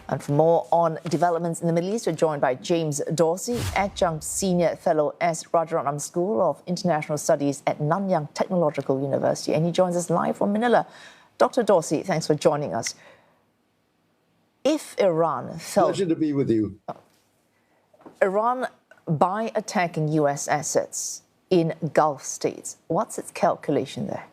And for more on developments in the Middle East, we're joined by James Dorsey, Adjunct Senior Fellow at Rajaratnam School of International Studies at Nanyang Technological University. And he joins us live from Manila. Dr. Dorsey, thanks for joining us. If Iran felt... Pleasure to be with you. Iran, by attacking U.S. assets in Gulf states, what's its calculation there?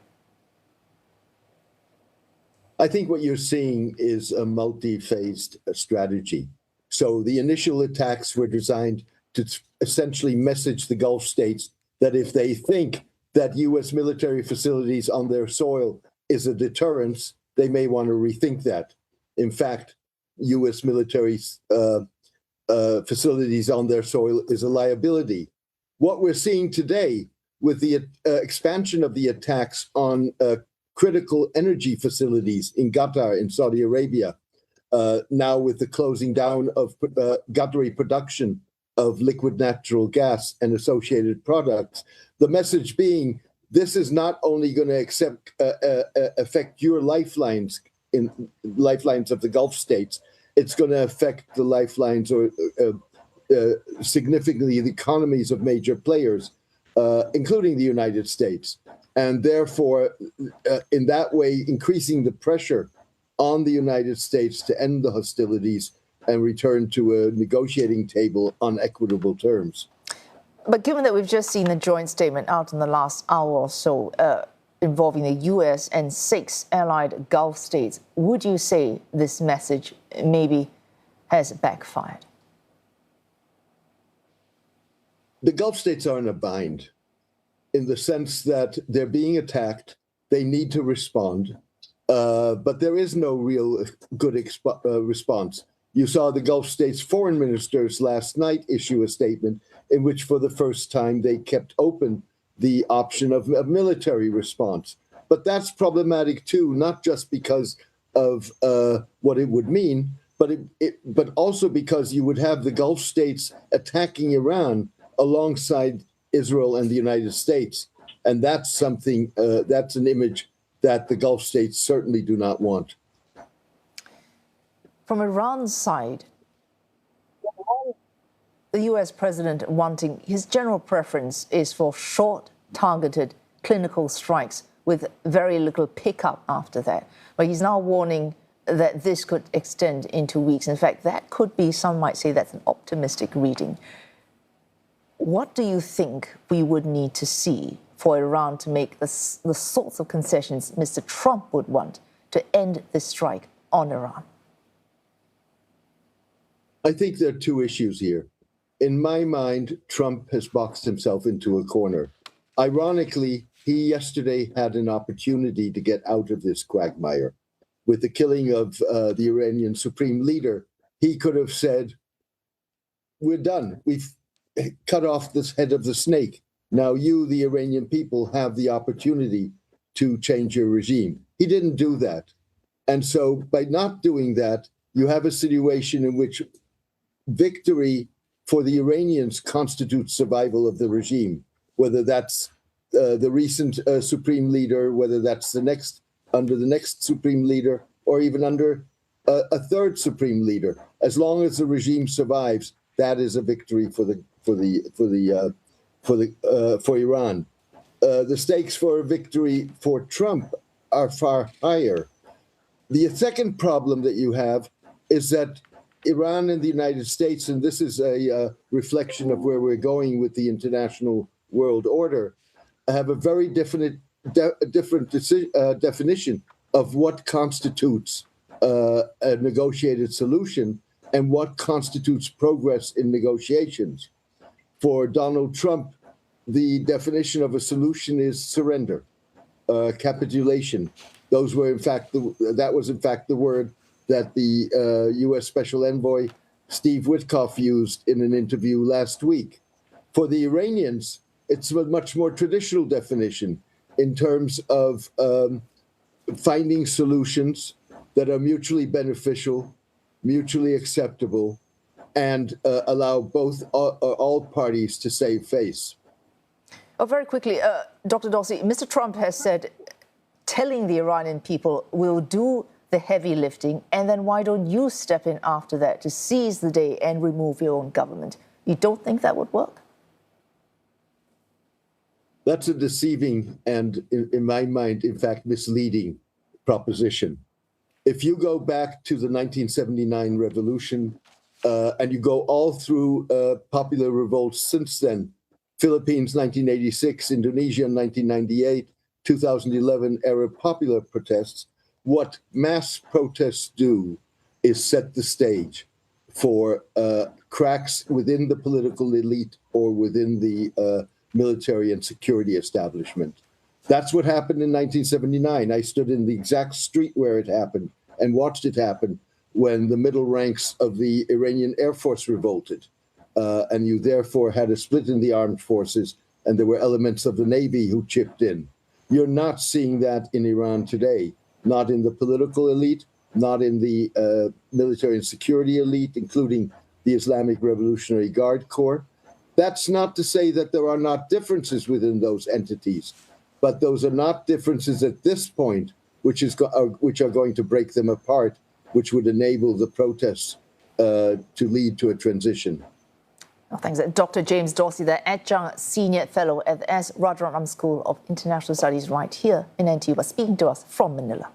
I think what you're seeing is a multi-phased strategy. So the initial attacks were designed to essentially message the Gulf states that if they think that U.S. military facilities on their soil is a deterrence, they may want to rethink that. In fact, U.S. military facilities on their soil is a liability. What we're seeing today with the expansion of the attacks on critical energy facilities in Qatar and Saudi Arabia, now with the closing down of Qatari production of liquid natural gas and associated products, the message being this is not only going to affect your lifelines of the Gulf states, it's going to affect the lifelines or significantly the economies of major players, including the United States. And therefore, in that way, increasing the pressure on the United States to end the hostilities and return to a negotiating table on equitable terms. But given that we've just seen the joint statement out in the last hour or so involving the U.S. and 6 allied Gulf states, would you say this message maybe has backfired? The Gulf states are in a bind, in the sense that they're being attacked, they need to respond, but there is no real good response. You saw the Gulf states' foreign ministers last night issue a statement in which for the first time they kept open the option of a military response. But that's problematic too, not just because of what it would mean, but also because you would have the Gulf states attacking Iran alongside Israel and the United States. And that's something, that's an image that the Gulf states certainly do not want. From Iran's side, the U.S. president wanting, his general preference is for short, targeted clinical strikes with very little pickup after that. But he's now warning that this could extend into weeks. In fact, that could be, some might say that's an optimistic reading. What do you think we would need to see for Iran to make the sorts of concessions Mr. Trump would want to end this strike on Iran? I think there are two issues here. In my mind, Trump has boxed himself into a corner. Ironically, he yesterday had an opportunity to get out of this quagmire. With the killing of the Iranian supreme leader, he could have said, we're done. We've cut off the head of the snake. Now you, the Iranian people, have the opportunity to change your regime. He didn't do that. And so by not doing that, you have a situation in which victory for the Iranians constitutes survival of the regime, whether that's the recent supreme leader, whether that's under the next supreme leader, or even under a third supreme leader. As long as the regime survives, that is a victory for Iran. The stakes for a victory for Trump are far higher. The second problem that you have is that Iran and the United States, and this is a reflection of where we're going with the international world order, have a very different definition of what constitutes a negotiated solution and what constitutes progress in negotiations. For Donald Trump, the definition of a solution is surrender, capitulation. Those were, that was in fact the word that the U.S. Special Envoy Steve Witkoff used in an interview last week. For the Iranians, it's a much more traditional definition in terms of finding solutions that are mutually beneficial, mutually acceptable, and allow all parties to save face. Oh, very quickly, Dr. Dorsey, Mr. Trump has said, telling the Iranian people, we'll do the heavy lifting, and then why don't you step in after that to seize the day and remove your own government? You don't think that would work? That's a deceiving and, in my mind, in fact, misleading proposition. If you go back to the 1979 revolution and you go all through popular revolts since then, Philippines 1986, Indonesia 1998, 2011 Arab popular protests, what mass protests do is set the stage for cracks within the political elite or within the military and security establishment. That's what happened in 1979. I stood in the exact street where it happened and watched it happen when the middle ranks of the Iranian Air Force revolted. And you therefore had a split in the armed forces, and there were elements of the Navy who chipped in. You're not seeing that in Iran today, not in the political elite, not in the military and security elite, including the Islamic Revolutionary Guard Corps. That's not to say that there are not differences within those entities, but those are not differences at this point which are going to break them apart, which would enable the protests to lead to a transition. Oh, thanks. Dr. James Dorsey, the adjunct senior fellow at the Rajaratnam School of International Studies right here in NTU, was speaking to us from Manila.